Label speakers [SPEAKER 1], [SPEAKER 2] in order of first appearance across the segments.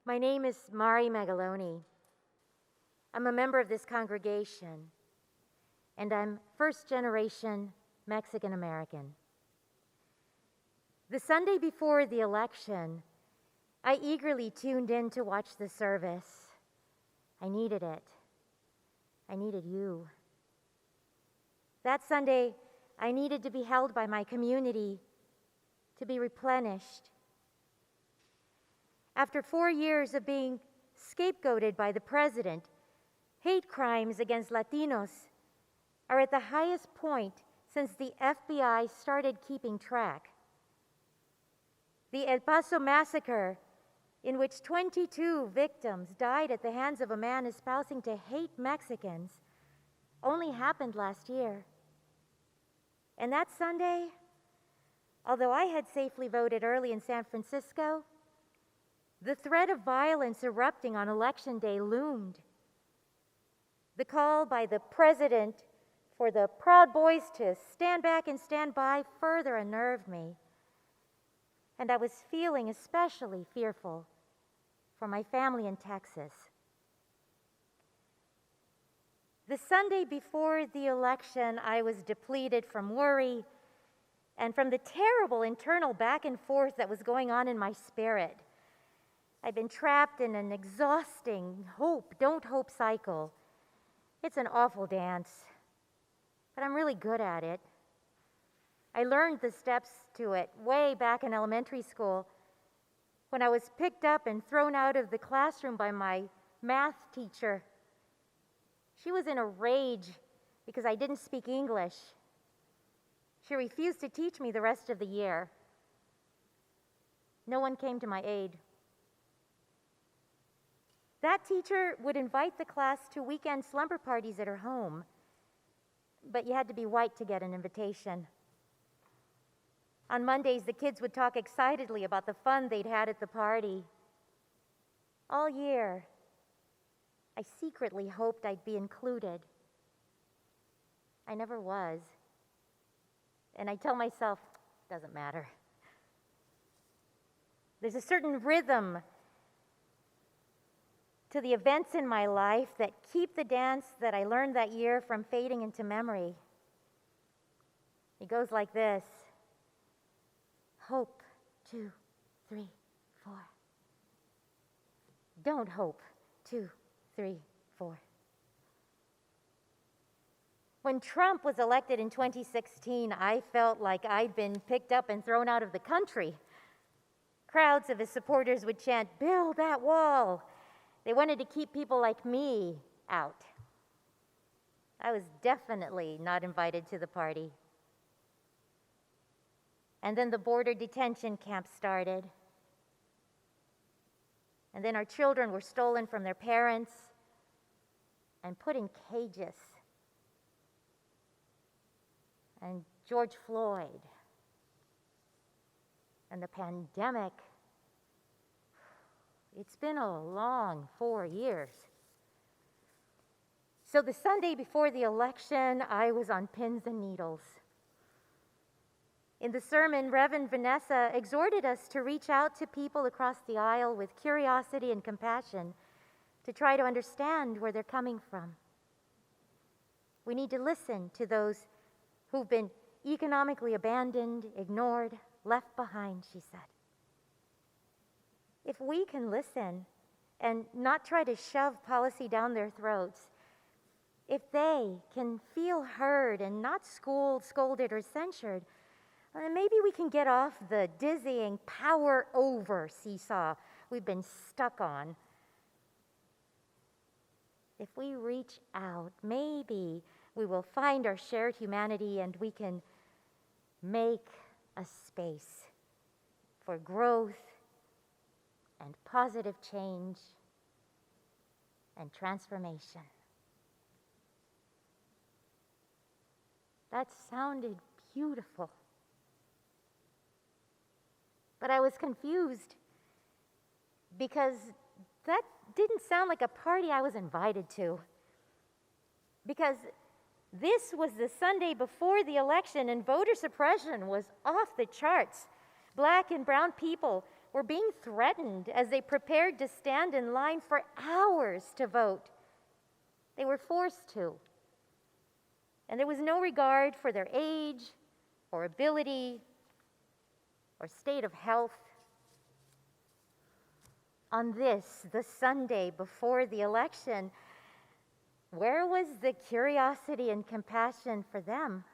[SPEAKER 1] My name is Magaloni. I'm a member of this congregation, and I'm first-generation Mexican-American. The Sunday before the election, I eagerly tuned in to watch the service. I needed it. I needed you. That Sunday, I needed to be held by my community, to be replenished. After 4 years of being scapegoated by the president, hate crimes against Latinos are at the highest point since the FBI started keeping track. The El Paso massacre, in which 22 victims died at the hands of a man espousing to hate Mexicans, only happened last year. And that Sunday, although I had safely voted early in San Francisco, the threat of violence erupting on Election Day loomed. The call by the president for the Proud Boys to stand back and stand by further unnerved me. And I was feeling especially fearful for my family in Texas. The Sunday before the election, I was depleted from worry and from the terrible internal back and forth that was going on in my spirit. I've been trapped in an exhausting hope, don't hope cycle. It's an awful dance, but I'm really good at it. I learned the steps to it way back in elementary school when I was picked up and thrown out of the classroom by my math teacher. She was in a rage because I didn't speak English. She refused to teach me the rest of the year. No one came to my aid. That teacher would invite the class to weekend slumber parties at her home, but you had to be white to get an invitation. On Mondays, the kids would talk excitedly about the fun they'd had at the party. All year, I secretly hoped I'd be included. I never was. And I tell myself, doesn't matter. There's a certain rhythm to the events in my life that keep the dance that I learned that year from fading into memory. It goes like this. Hope, 2, 3, 4. Don't hope, 2, 3, 4. When Trump was elected in 2016, I felt like I'd been picked up and thrown out of the country. Crowds of his supporters would chant, "Build that wall." They wanted to keep people like me out. I was definitely not invited to the party. And then the border detention camp started. And then our children were stolen from their parents and put in cages. And George Floyd and the pandemic. It's been a long 4 years. So the Sunday before the election, I was on pins and needles. In the sermon, Reverend Vanessa exhorted us to reach out to people across the aisle with curiosity and compassion to try to understand where they're coming from. We need to listen to those who've been economically abandoned, ignored, left behind, she said. If we can listen and not try to shove policy down their throats, if they can feel heard and not scolded, or censured, maybe we can get off the dizzying power over seesaw we've been stuck on. If we reach out, maybe we will find our shared humanity and we can make a space for growth and positive change and transformation. That sounded beautiful. But I was confused because that didn't sound like a party I was invited to. Because this was the Sunday before the election and voter suppression was off the charts. Black and brown people were being threatened as they prepared to stand in line for hours to vote. They were forced to. And there was no regard for their age or ability or state of health. On this, the Sunday before the election, where was the curiosity and compassion for them?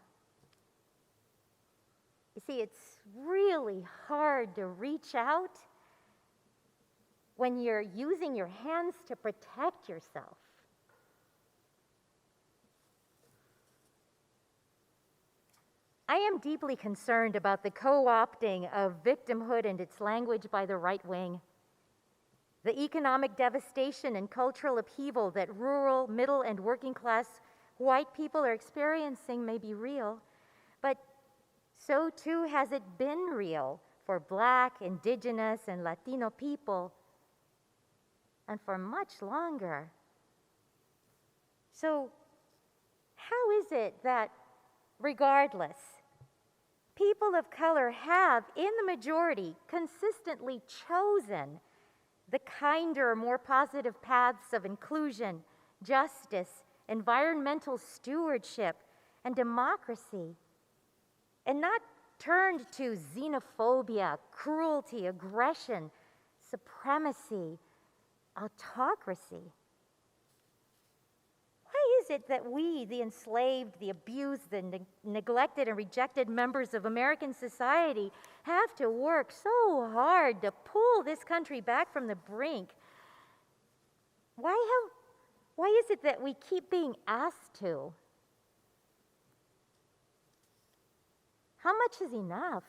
[SPEAKER 1] You see, it's really hard to reach out when you're using your hands to protect yourself. I am deeply concerned about the co-opting of victimhood and its language by the right wing. The economic devastation and cultural upheaval that rural, middle, and working class white people are experiencing may be real, but so too has it been real for Black, Indigenous, and Latino people, and for much longer. So, how is it that, regardless, people of color have, in the majority, consistently chosen the kinder, more positive paths of inclusion, justice, environmental stewardship, and democracy, and not turned to xenophobia, cruelty, aggression, supremacy, autocracy? Why is it that we, the enslaved, the abused, the neglected and rejected members of American society, have to work so hard to pull this country back from the brink? Why is it that we keep being asked to? How much is enough?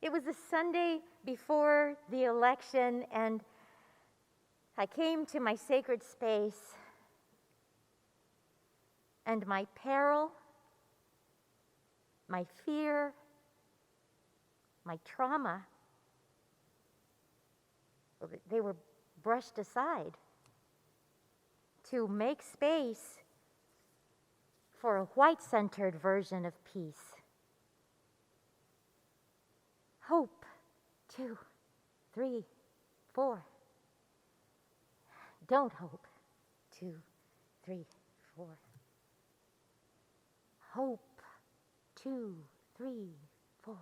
[SPEAKER 1] It was the Sunday before the election, and I came to my sacred space, and my peril, my fear, my trauma, they were brushed aside to make space for a white-centered version of peace. Hope, 2, 3, 4. Don't hope, 2, 3, 4. Hope, 2, 3, 4.